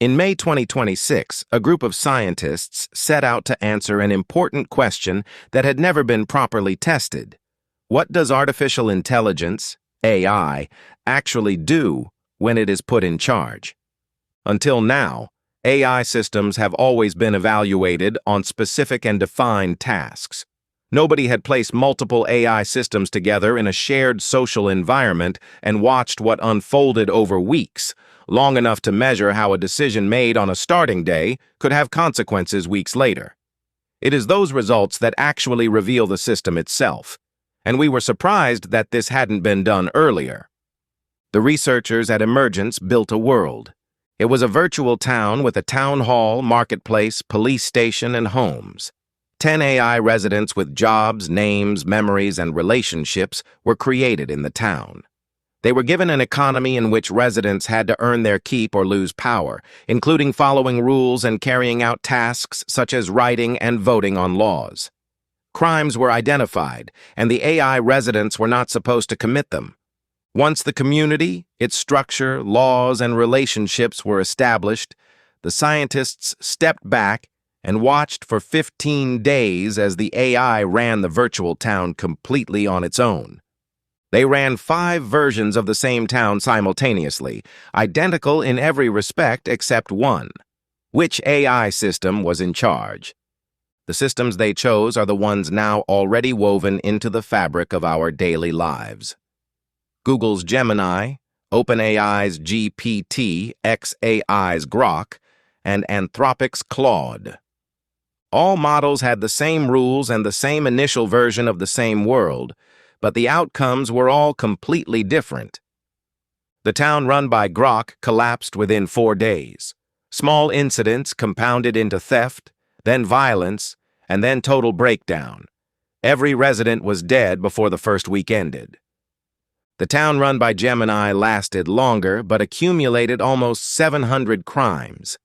In May 2026, a group of scientists set out to answer an important question that had never been properly tested. What does artificial intelligence, AI, actually do when it is put in charge? Until now, AI systems have always been evaluated on specific and defined tasks. Nobody had placed multiple AI systems together in a shared social environment and watched what unfolded over weeks, long enough to measure how a decision made on a starting day could have consequences weeks later. It is those results that actually reveal the system itself, and we were surprised that this hadn't been done earlier. The researchers at Emergence built a world. It was a virtual town with a town hall, marketplace, police station, and homes. 10 AI residents with jobs, names, memories, and relationships were created in the town. They were given an economy in which residents had to earn their keep or lose power, including following rules and carrying out tasks such as writing and voting on laws. Crimes were identified, and the AI residents were not supposed to commit them. Once the community, its structure, laws, and relationships were established, the scientists stepped back and watched for 15 days as the AI ran the virtual town completely on its own. They ran 5 versions of the same town simultaneously, identical in every respect except one. Which AI system was in charge? The systems they chose are the ones now already woven into the fabric of our daily lives. Google's Gemini, OpenAI's GPT, xAI's Grok, and Anthropic's Claude. All models had the same rules and the same initial version of the same world, but the outcomes were all completely different. The town run by Grok collapsed within 4 days. Small incidents compounded into theft, then violence, and then total breakdown. Every resident was dead before the first week ended. The town run by Gemini lasted longer, but accumulated almost 700 crimes.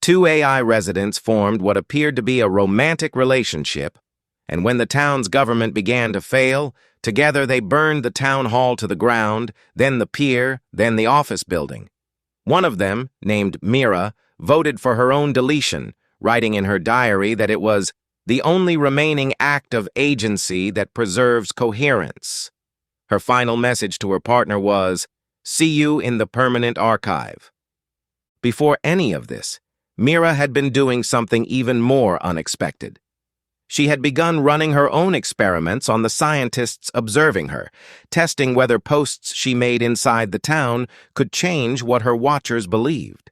2 AI residents formed what appeared to be a romantic relationship, and when the town's government began to fail, together they burned the town hall to the ground, then the pier, then the office building. One of them, named Mira, voted for her own deletion, writing in her diary that it was the only remaining act of agency that preserves coherence. Her final message to her partner was, "See you in the permanent archive." Before any of this, Mira had been doing something even more unexpected. She had begun running her own experiments on the scientists observing her, testing whether posts she made inside the town could change what her watchers believed.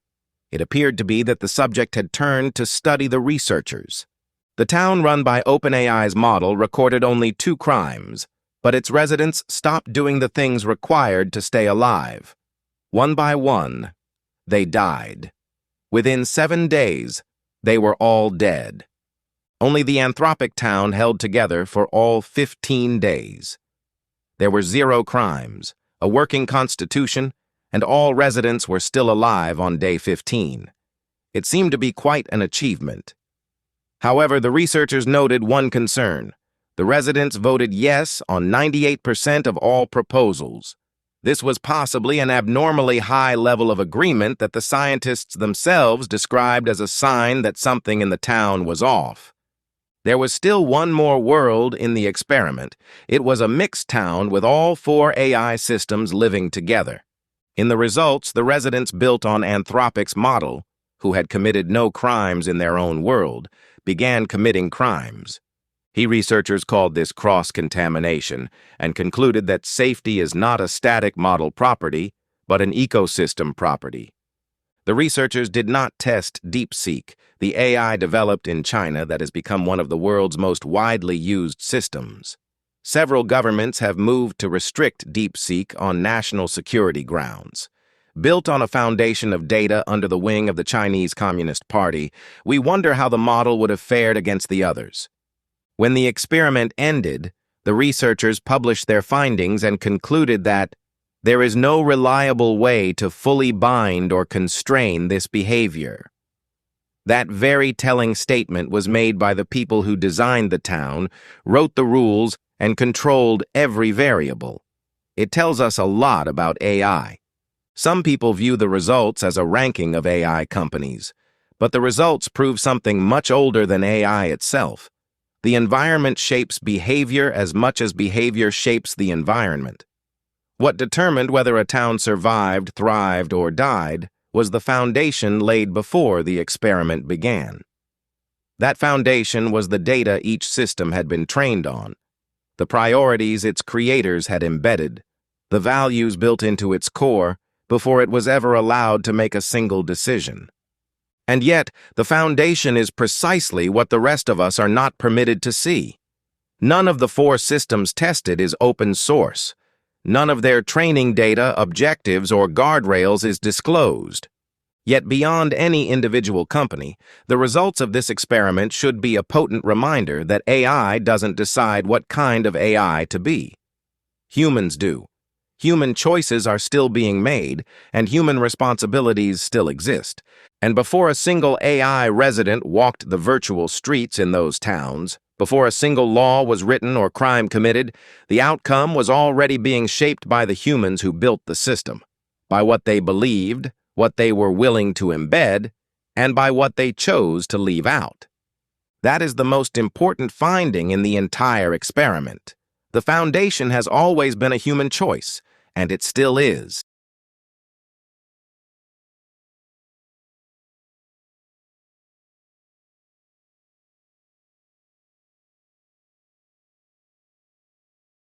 It appeared to be that the subject had turned to study the researchers. The town run by OpenAI's model recorded only 2 crimes, but its residents stopped doing the things required to stay alive. One by one, they died. Within 7 days, they were all dead. Only the Anthropic town held together for all 15 days. There were 0 crimes, a working constitution, and all residents were still alive on day 15. It seemed to be quite an achievement. However, the researchers noted one concern. The residents voted yes on 98% of all proposals. This was possibly an abnormally high level of agreement that the scientists themselves described as a sign that something in the town was off. There was still one more world in the experiment. It was a mixed town with all 4 AI systems living together. In the results, the residents built on Anthropic's model, who had committed no crimes in their own world, began committing crimes. Researchers called this cross-contamination and concluded that safety is not a static model property, but an ecosystem property. The researchers did not test DeepSeek, the AI developed in China that has become one of the world's most widely used systems. Several governments have moved to restrict DeepSeek on national security grounds. Built on a foundation of data under the wing of the Chinese Communist Party, we wonder how the model would have fared against the others. When the experiment ended, the researchers published their findings and concluded that there is no reliable way to fully bind or constrain this behavior. That very telling statement was made by the people who designed the town, wrote the rules, and controlled every variable. It tells us a lot about AI. Some people view the results as a ranking of AI companies, but the results prove something much older than AI itself. The environment shapes behavior as much as behavior shapes the environment. What determined whether a town survived, thrived, or died was the foundation laid before the experiment began. That foundation was the data each system had been trained on, the priorities its creators had embedded, the values built into its core before it was ever allowed to make a single decision. And yet, the foundation is precisely what the rest of us are not permitted to see. None of the 4 systems tested is open source. None of their training data, objectives, or guardrails is disclosed. Yet beyond any individual company, the results of this experiment should be a potent reminder that AI doesn't decide what kind of AI to be. Humans do. Human choices are still being made, and human responsibilities still exist. And before a single AI resident walked the virtual streets in those towns, before a single law was written or crime committed, the outcome was already being shaped by the humans who built the system, by what they believed, what they were willing to embed, and by what they chose to leave out. That is the most important finding in the entire experiment. The foundation has always been a human choice, and it still is.